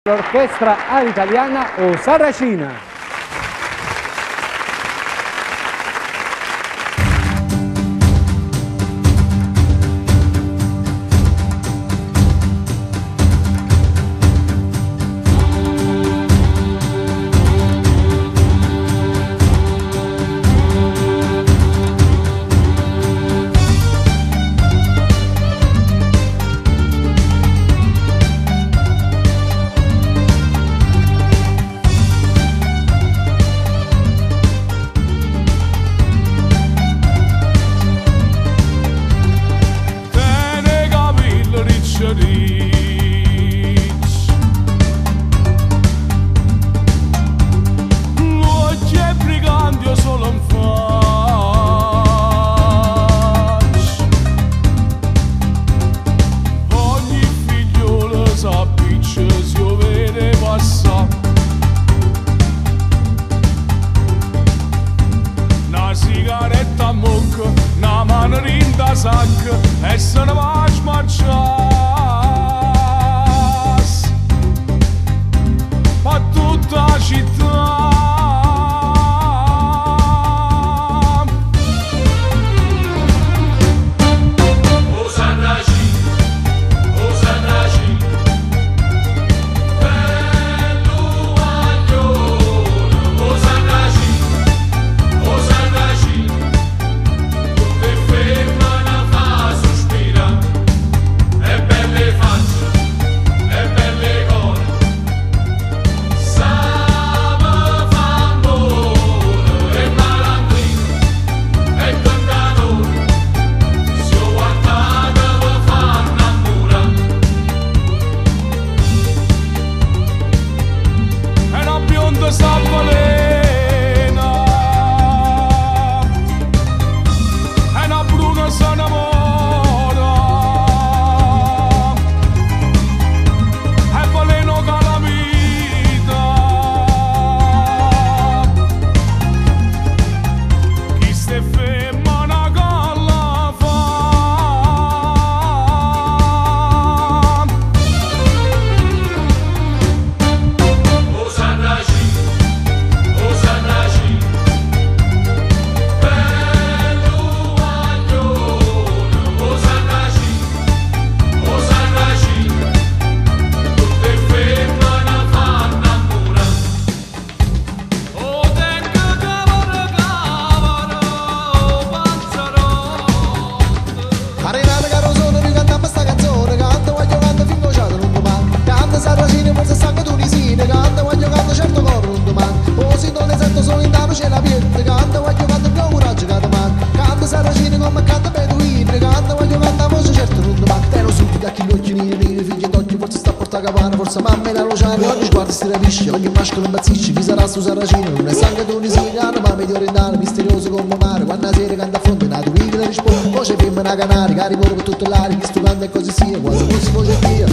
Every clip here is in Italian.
L'orchestra all'italiana o sarracina? Una mano in da sac e se ne va a smarcias per tutta la città. Forse mamma e la Luciana, ogni sguardo si rapisce, ogni mascolo impazzisce, chi sarà su sarracino, non è sangue tunisino, ma medio orientale, misterioso come mare, quando la sera canta a fronte, nato qui che le risponde, voce femmina canari, carico per tutto l'aria, chi sto canta e così sia, quasi fosse voce via.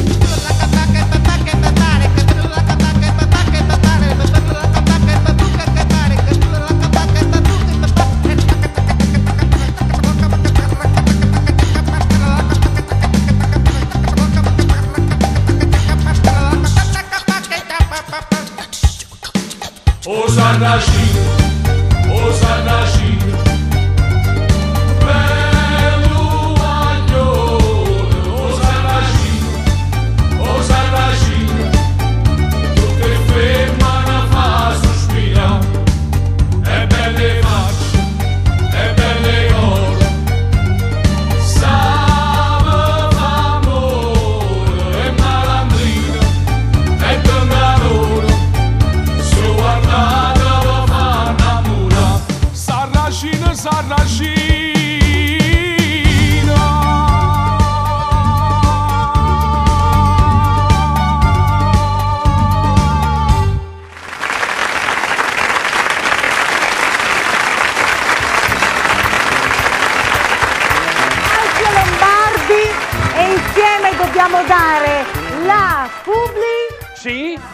O sarracino, bello agnolo, o sarracino, tu che femmina fa sospira, e belle facce, e belle cose, save f'amore, e malandrina, e donadore. Sarracina. Alfio Lombardi e insieme dobbiamo dare la pubblicità.